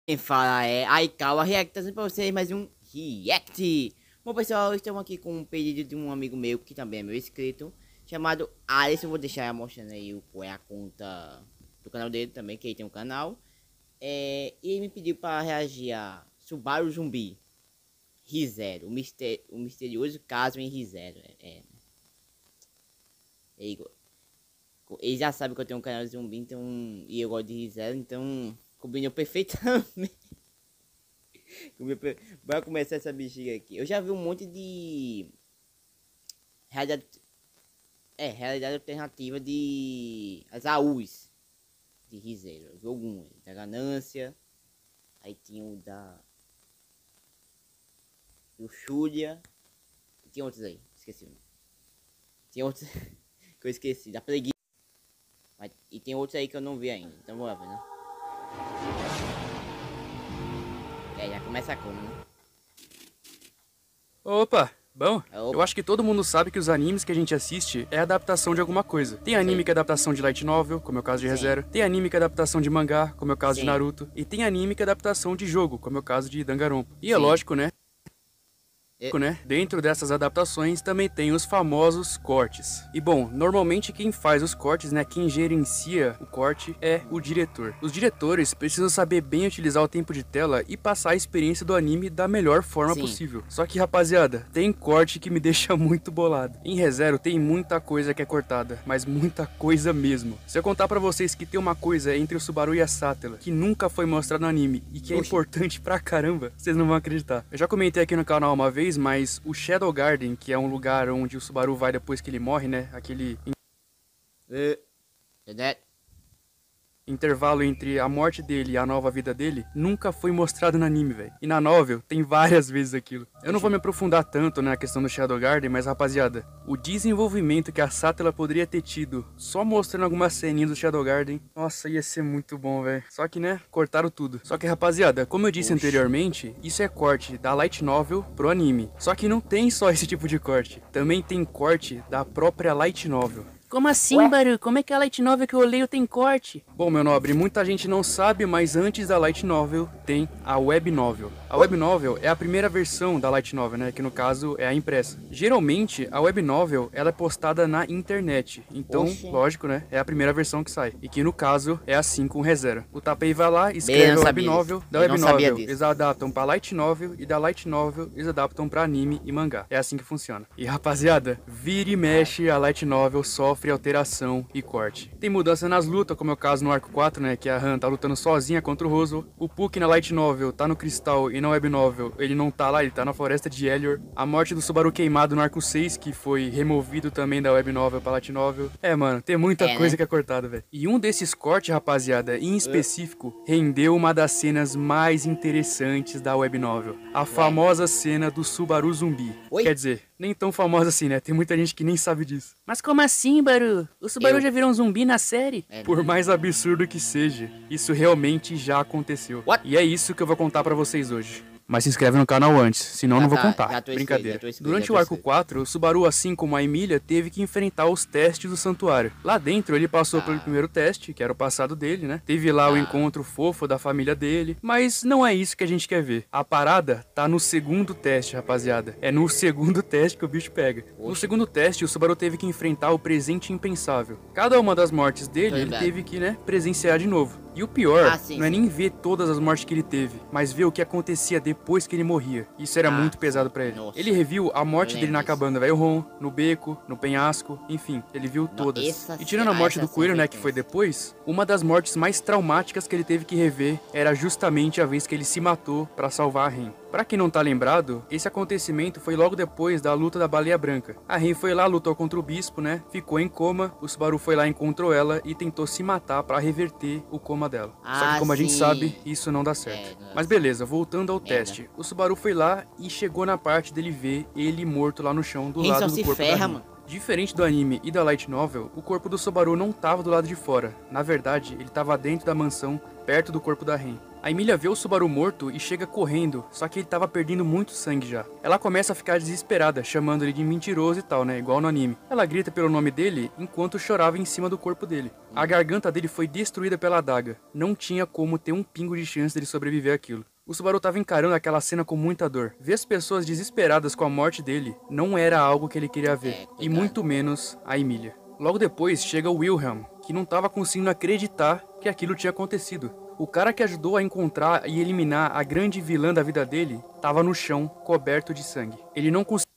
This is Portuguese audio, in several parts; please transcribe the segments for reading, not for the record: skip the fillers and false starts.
Quem fala é Aikawa React, trazendo pra vocês mais um React. Bom pessoal, estamos aqui com um pedido de um amigo meu, que também é meu inscrito, chamado Alisson. Eu vou deixar mostrando aí qual é a conta do canal dele também, que ele tem um canal. E ele me pediu para reagir a Subaru Zumbi ReZero, o misterioso caso em ReZero. Ele já sabe que eu tenho um canal de zumbi, então, e eu gosto de ReZero, então combinou perfeitamente. Bora começar essa bexiga aqui. Eu já vi um monte de realidade alternativa de as AUs de ReZero. Eu vi alguns da ganância, aí tinha o da luxúria, e tinha outros aí, esqueci o nome. Tinha outros que eu esqueci, da preguiça. E tem outros aí que eu não vi ainda, então bora ver, né? Já começa como, né? Opa, bom, Opa. eu acho que todo mundo sabe que os animes que a gente assiste é adaptação de alguma coisa. Tem anime que é adaptação de light novel, como é o caso de ReZero. Tem anime que é adaptação de mangá, como é o caso de Naruto. E tem anime que é adaptação de jogo, como é o caso de Danganronpa. E é lógico, né? Dentro dessas adaptações também tem os famosos cortes. E bom, normalmente quem faz os cortes, né, quem gerencia o corte é o diretor. Os diretores precisam saber bem utilizar o tempo de tela e passar a experiência do anime da melhor forma possível. Só que rapaziada, tem corte que me deixa muito bolado. Em ReZero tem muita coisa que é cortada, mas muita coisa mesmo. Se eu contar pra vocês que tem uma coisa entre o Subaru e a Satella que nunca foi mostrada no anime e que é importante pra caramba, vocês não vão acreditar. Eu já comentei aqui no canal uma vez, mas o Shadow Garden, que é um lugar onde o Subaru vai depois que ele morre, né? Aquele intervalo entre a morte dele e a nova vida dele, nunca foi mostrado no anime, velho. E na novel tem várias vezes aquilo. Eu não vou me aprofundar tanto na questão do Shadow Garden, mas rapaziada, o desenvolvimento que a Satella poderia ter tido só mostrando algumas ceninhas do Shadow Garden, nossa, ia ser muito bom, velho. Só que, né, cortaram tudo. Só que, rapaziada, como eu disse anteriormente, isso é corte da light novel pro anime. Só que não tem só esse tipo de corte. Também tem corte da própria light novel. Como assim, Baru? Como é que a light novel que eu leio tem corte? Bom, meu nobre, muita gente não sabe, mas antes da light novel tem a web novel. A web novel é a primeira versão da light novel, né, que no caso é a impressa. Geralmente, a web novel ela é postada na internet, então, lógico, né, é a primeira versão que sai. E que no caso é assim com ReZero. O Tapei vai lá, escreve a web novel, da web novel eles adaptam pra light novel e da light novel eles adaptam pra anime e mangá. É assim que funciona. E rapaziada, vira e mexe a light novel sofre alteração e corte. Tem mudança nas lutas, como é o caso no arco 4, né, que a Han tá lutando sozinha contra o Rosal. O Puck na light novel tá no cristal e na web novel ele não tá lá, ele tá na floresta de Elior. A morte do Subaru queimado no arco 6, que foi removido também da web novel pra light novel. Mano, tem muita coisa que é cortada, velho. E um desses cortes, rapaziada, em específico, rendeu uma das cenas mais interessantes da web novel. A famosa cena do Subaru zumbi. Quer dizer, nem tão famosa assim, né? Tem muita gente que nem sabe disso. Mas como assim, Baru? O Subaru já virou um zumbi na série? Por mais absurdo que seja, isso realmente já aconteceu. E é isso que eu vou contar pra vocês hoje. Mas se inscreve no canal antes, senão não vou contar. Brincadeira. Durante o arco 4, o Subaru, assim como a Emilia, teve que enfrentar os testes do santuário. Lá dentro, ele passou pelo primeiro teste, que era o passado dele, né? Teve lá o encontro fofo da família dele. Mas não é isso que a gente quer ver. A parada tá no segundo teste, rapaziada. É no segundo teste que o bicho pega. No segundo teste, o Subaru teve que enfrentar o presente impensável. Cada uma das mortes dele, ele teve que, né, presenciar de novo. E o pior não é nem ver todas as mortes que ele teve, mas ver o que acontecia depois que ele morria. Isso era muito pesado pra ele. Ele reviu a morte dele na cabana Velho Ron, no beco, no penhasco, enfim, ele viu todas. E tirando a morte do coelho, né, que foi depois, uma das mortes mais traumáticas que ele teve que rever era justamente a vez que ele se matou pra salvar a Ren. Pra quem não tá lembrado, esse acontecimento foi logo depois da luta da Baleia Branca. A Ren foi lá, lutou contra o bispo, né? Ficou em coma, o Subaru foi lá, encontrou ela e tentou se matar pra reverter o coma dela. Só que como a gente sabe, isso não dá certo. Mas beleza, voltando ao teste. O Subaru foi lá e chegou na parte dele ver ele morto lá no chão do lado do corpo da Ren. Diferente do anime e da light novel, o corpo do Subaru não tava do lado de fora. Na verdade, ele tava dentro da mansão, perto do corpo da Ren. A Emília vê o Subaru morto e chega correndo, só que ele tava perdendo muito sangue já. Ela começa a ficar desesperada, chamando ele de mentiroso e tal, né, igual no anime. Ela grita pelo nome dele enquanto chorava em cima do corpo dele. A garganta dele foi destruída pela adaga. Não tinha como ter um pingo de chance dele sobreviver àquilo. O Subaru tava encarando aquela cena com muita dor. Ver as pessoas desesperadas com a morte dele não era algo que ele queria ver, e muito menos a Emília. Logo depois chega o Wilhelm, que não tava conseguindo acreditar que aquilo tinha acontecido. O cara que ajudou a encontrar e eliminar a grande vilã da vida dele tava no chão, coberto de sangue. Ele não conseguia...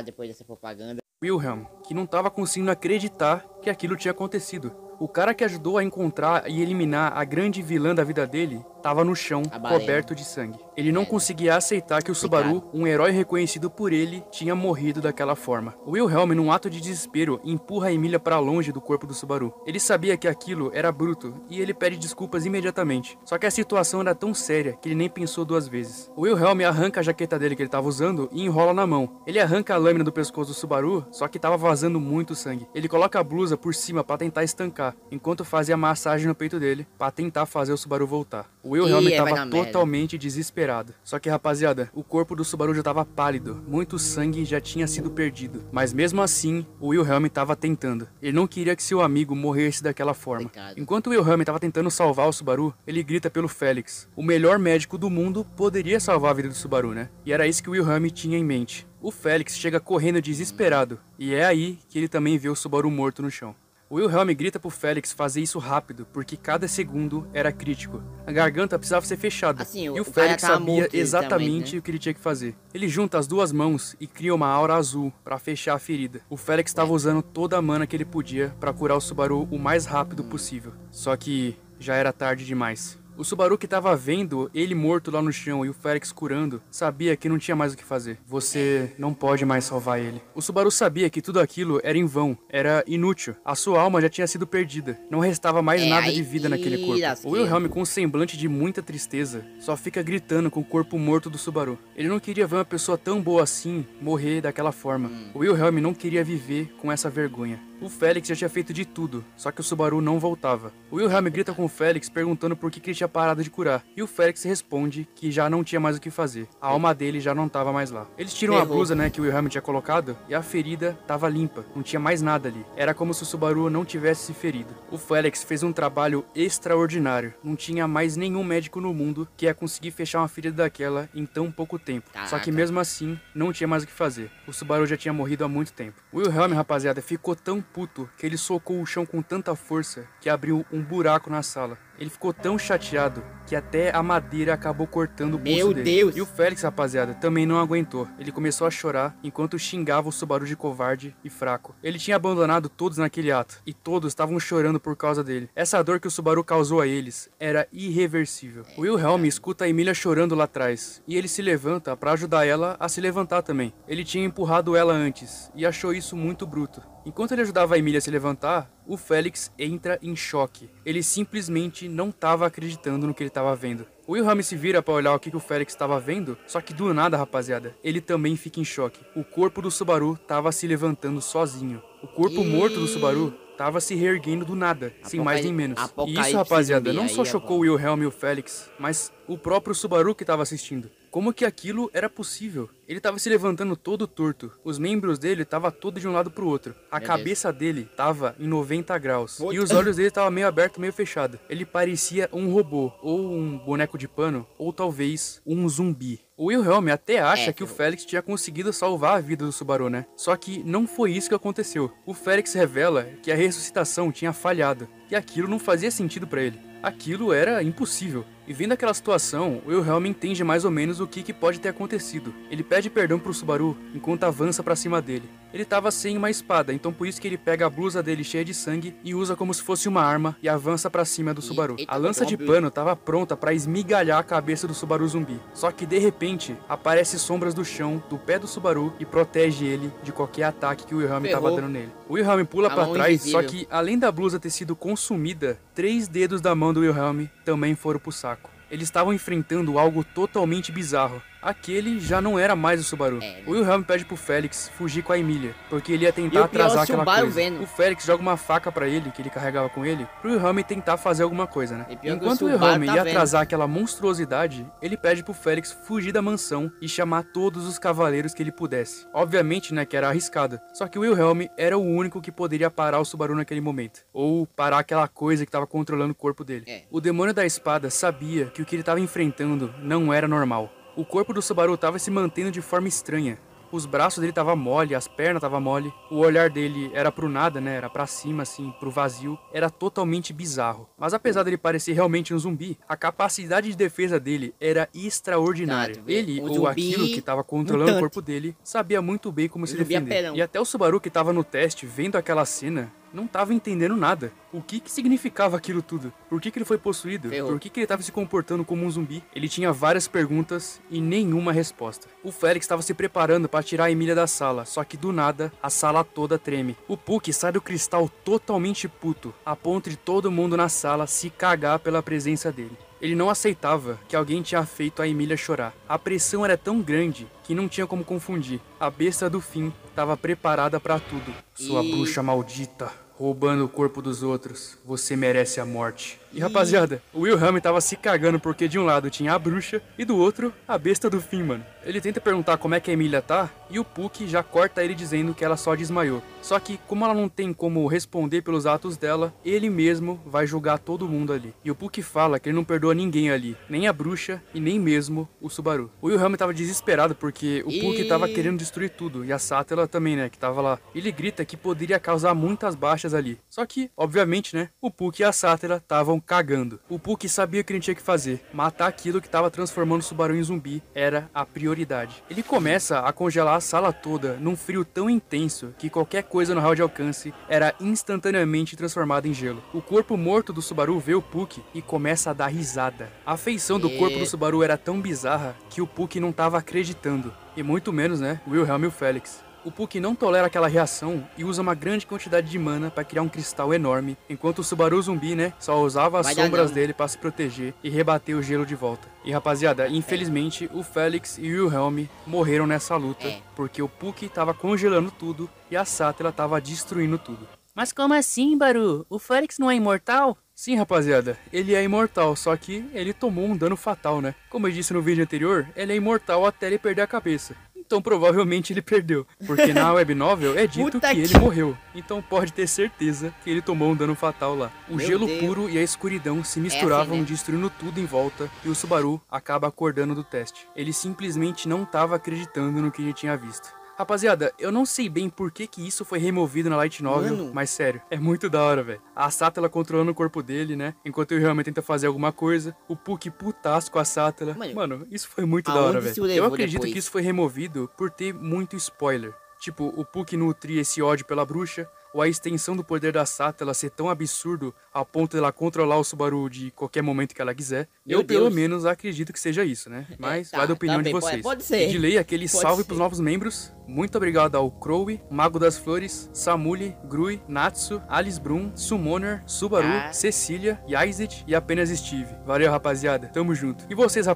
depois dessa propaganda... Wilhelm, que não tava conseguindo acreditar que aquilo tinha acontecido. O cara que ajudou a encontrar e eliminar a grande vilã da vida dele tava no chão, coberto de sangue. Ele não conseguia aceitar que o Subaru, um herói reconhecido por ele, tinha morrido daquela forma. O Wilhelm, num ato de desespero, empurra a Emília para longe do corpo do Subaru. Ele sabia que aquilo era bruto e ele pede desculpas imediatamente. Só que a situação era tão séria que ele nem pensou duas vezes. O Wilhelm arranca a jaqueta dele que ele tava usando e enrola na mão. Ele arranca a lâmina do pescoço do Subaru, só que tava vazando muito sangue. Ele coloca a blusa por cima para tentar estancar, enquanto fazia massagem no peito dele para tentar fazer o Subaru voltar. O Wilhelm tava totalmente desesperado. Só que, rapaziada, o corpo do Subaru já tava pálido, muito sangue já tinha sido perdido. Mas mesmo assim, o Wilhelm tava tentando. Ele não queria que seu amigo morresse daquela forma. Enquanto o Wilhelm tava tentando salvar o Subaru, ele grita pelo Félix. O melhor médico do mundo poderia salvar a vida do Subaru, né? E era isso que o Wilhelm tinha em mente. O Félix chega correndo desesperado, e é aí que ele também vê o Subaru morto no chão. O Wilhelm grita pro Félix fazer isso rápido, porque cada segundo era crítico. A garganta precisava ser fechada, e o Félix sabia exatamente também, né? O que ele tinha que fazer. Ele junta as duas mãos e cria uma aura azul para fechar a ferida. O Félix estava usando toda a mana que ele podia para curar o Subaru o mais rápido possível. Só que já era tarde demais. O Subaru que tava vendo ele morto lá no chão e o Félix curando, sabia que não tinha mais o que fazer. Você não pode mais salvar ele. O Subaru sabia que tudo aquilo era em vão, era inútil. A sua alma já tinha sido perdida. Não restava mais nada de vida naquele corpo. O Wilhelm, com um semblante de muita tristeza, só fica gritando com o corpo morto do Subaru. Ele não queria ver uma pessoa tão boa assim morrer daquela forma. O Wilhelm não queria viver com essa vergonha. O Félix já tinha feito de tudo, só que o Subaru não voltava. O Wilhelm grita com o Félix perguntando por que ele tinha parado de curar, e o Félix responde que já não tinha mais o que fazer. A alma dele já não estava mais lá. Eles tiram a blusa, né, que o Wilhelm tinha colocado, e a ferida estava limpa, não tinha mais nada ali. Era como se o Subaru não tivesse se ferido. O Félix fez um trabalho extraordinário. Não tinha mais nenhum médico no mundo que ia conseguir fechar uma ferida daquela em tão pouco tempo. Só que mesmo assim, não tinha mais o que fazer. O Subaru já tinha morrido há muito tempo. O Wilhelm, rapaziada, ficou tão puto que ele socou o chão com tanta força que abriu um buraco na sala. Ele ficou tão chateado que até a madeira acabou cortando o pulso dele. Meu Deus! E o Félix, rapaziada, também não aguentou. Ele começou a chorar enquanto xingava o Subaru de covarde e fraco. Ele tinha abandonado todos naquele ato, e todos estavam chorando por causa dele. Essa dor que o Subaru causou a eles era irreversível. O Wilhelm escuta a Emília chorando lá atrás, e ele se levanta para ajudar ela a se levantar também. Ele tinha empurrado ela antes, e achou isso muito bruto. Enquanto ele ajudava a Emília a se levantar, o Félix entra em choque. Ele simplesmente não estava acreditando no que ele estava vendo. O Wilhelm se vira para olhar o que o Félix estava vendo, só que do nada, rapaziada, ele também fica em choque. O corpo do Subaru estava se levantando sozinho. O corpo morto do Subaru tava se reerguendo do nada, sem mais nem menos. E isso, rapaziada, não só chocou o Wilhelm e o Félix, mas o próprio Subaru que tava assistindo. Como que aquilo era possível? Ele tava se levantando todo torto. Os membros dele tava todo de um lado pro outro. A cabeça dele tava em 90 graus. E os olhos dele estavam meio abertos, meio fechados. Ele parecia um robô, ou um boneco de pano, ou talvez um zumbi. O Wilhelm até acha que o Félix tinha conseguido salvar a vida do Subaru, né? Só que não foi isso que aconteceu. O Félix revela que a ressuscitação tinha falhado. E aquilo não fazia sentido pra ele. Aquilo era impossível. E vendo aquela situação, o Wilhelm entende mais ou menos o que pode ter acontecido. Ele pede perdão pro Subaru enquanto avança pra cima dele. Ele tava sem uma espada, então por isso que ele pega a blusa dele cheia de sangue e usa como se fosse uma arma e avança pra cima do Subaru. A lança de pano tava pronta pra esmigalhar a cabeça do Subaru zumbi. Só que de repente, aparece sombras do chão, do pé do Subaru e protege ele de qualquer ataque que o Wilhelm tava dando nele. O Wilhelm pula pra trás, só que além da blusa ter sido consumida, 3 dedos da mão do Wilhelm também foram pro saco. Eles estavam enfrentando algo totalmente bizarro. aquele já não era mais o Subaru. O Wilhelm pede pro Felix fugir com a Emília, porque ele ia tentar atrasar aquela coisa. O Felix joga uma faca pra ele, que ele carregava com ele, pro Wilhelm tentar fazer alguma coisa, né? Enquanto o Wilhelm ia atrasar aquela monstruosidade, ele pede pro Felix fugir da mansão e chamar todos os cavaleiros que ele pudesse. Obviamente, né, que era arriscado. Só que o Wilhelm era o único que poderia parar o Subaru naquele momento. Ou parar aquela coisa que tava controlando o corpo dele. O demônio da espada sabia que o que ele tava enfrentando não era normal. O corpo do Subaru tava se mantendo de forma estranha. Os braços dele tava mole, as pernas tava mole. O olhar dele era pro nada, né? Era pra cima, assim, pro vazio. Era totalmente bizarro. Mas apesar dele parecer realmente um zumbi, a capacidade de defesa dele era extraordinária. Ele, ou aquilo que tava controlando o corpo dele, sabia muito bem como se defender. E até o Subaru que tava no teste, vendo aquela cena, não tava entendendo nada. O que significava aquilo tudo? Por que ele foi possuído? Por que ele tava se comportando como um zumbi? Ele tinha várias perguntas e nenhuma resposta. O Felix estava se preparando para tirar a Emília da sala, só que do nada, a sala toda treme. O Puck sai do cristal totalmente puto, a ponto de todo mundo na sala se cagar pela presença dele. Ele não aceitava que alguém tinha feito a Emília chorar. A pressão era tão grande que não tinha como confundir. A besta do fim estava preparada para tudo. Sua bruxa maldita, roubando o corpo dos outros, você merece a morte. E rapaziada, o Wilhelm tava se cagando porque de um lado tinha a bruxa e do outro a besta do fim, mano. Ele tenta perguntar como é que a Emília tá e o Puck já corta ele dizendo que ela só desmaiou. Só que como ela não tem como responder pelos atos dela, ele mesmo vai julgar todo mundo ali. E o Puck fala que ele não perdoa ninguém ali, nem a bruxa e nem mesmo o Subaru. O Wilhelm tava desesperado porque o Puck tava querendo destruir tudo e a Sátela também, né, que tava lá. Ele grita que poderia causar muitas baixas ali. Só que, obviamente, né, o Puck e a Sátela estavam cagando. O Puck sabia o que ele tinha que fazer. Matar aquilo que estava transformando o Subaru em zumbi era a prioridade. Ele começa a congelar a sala toda num frio tão intenso que qualquer coisa no raio de alcance era instantaneamente transformada em gelo. O corpo morto do Subaru vê o Puck e começa a dar risada. A feição do corpo do Subaru era tão bizarra que o Puck não estava acreditando. E muito menos, né, o Wilhelm e o Felix. O Puck não tolera aquela reação e usa uma grande quantidade de mana para criar um cristal enorme, enquanto o Subaru zumbi, né, só usava as sombras dele para se proteger e rebater o gelo de volta. E rapaziada, infelizmente o Felix e o Wilhelm morreram nessa luta, porque o Puck tava congelando tudo e a Sátela tava destruindo tudo. Mas como assim, Baru? O Felix não é imortal? Sim, rapaziada, ele é imortal, só que ele tomou um dano fatal, né? Como eu disse no vídeo anterior, ele é imortal até ele perder a cabeça. Então provavelmente ele perdeu, porque na web novel é dito que ele morreu. Então pode ter certeza que ele tomou um dano fatal lá. O gelo puro e a escuridão se misturavam, destruindo tudo em volta, e o Subaru acaba acordando do teste. Ele simplesmente não estava acreditando no que ele tinha visto. Rapaziada, eu não sei bem por que isso foi removido na Light Novel, mas sério, é muito da hora, velho. A Sátela controlando o corpo dele, né? Enquanto ele realmente tenta fazer alguma coisa. O Puck putaço com a Sátela. Mano, isso foi muito da hora, velho. Eu acredito que isso foi removido por ter muito spoiler. Tipo, o Puck nutria esse ódio pela bruxa, ou a extensão do poder da Sátela ser tão absurdo a ponto de ela controlar o Subaru de qualquer momento que ela quiser. Eu, pelo menos, acredito que seja isso, né? Mas vai da opinião de vocês. Pode ser. De lei, aquele salve pros novos membros. Muito obrigado ao Crowe, Mago das Flores, Samuli, Grui, Natsu, Alice Brum, Summoner, Subaru, Cecília, Yizet e apenas Steve. Valeu, rapaziada. Tamo junto. E vocês,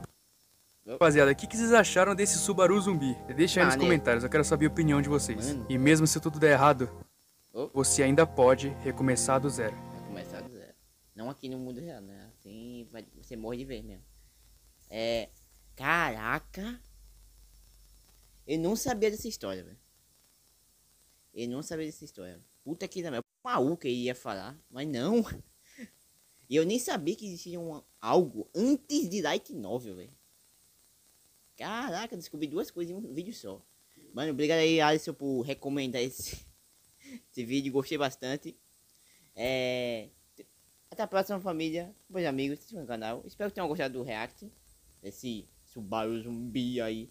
rapaziada, o que vocês acharam desse Subaru zumbi? Deixa aí nos comentários, eu quero saber a opinião de vocês. E mesmo se tudo der errado, você ainda pode recomeçar do zero. Recomeçar do zero. Não aqui no mundo real, né? Assim você morre de vez mesmo. Caraca. Eu não sabia dessa história, velho. Eu não sabia dessa história. Puta que também. Maluco que ia falar, mas não. E eu nem sabia que existia algo antes de Light Novel, velho. Caraca, descobri duas coisas em um vídeo só. Mano, obrigado aí, Alisson, por recomendar esse vídeo. Gostei bastante. Até a próxima, família. Meus amigos, se inscrevam no canal. Espero que tenham gostado do react. Esse Subaru zumbi aí.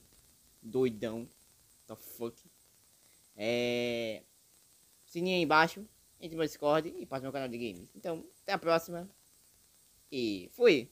Doidão. The fuck. Sininho aí embaixo. Entre no meu Discord e passe no meu canal de games. Então, até a próxima. E fui.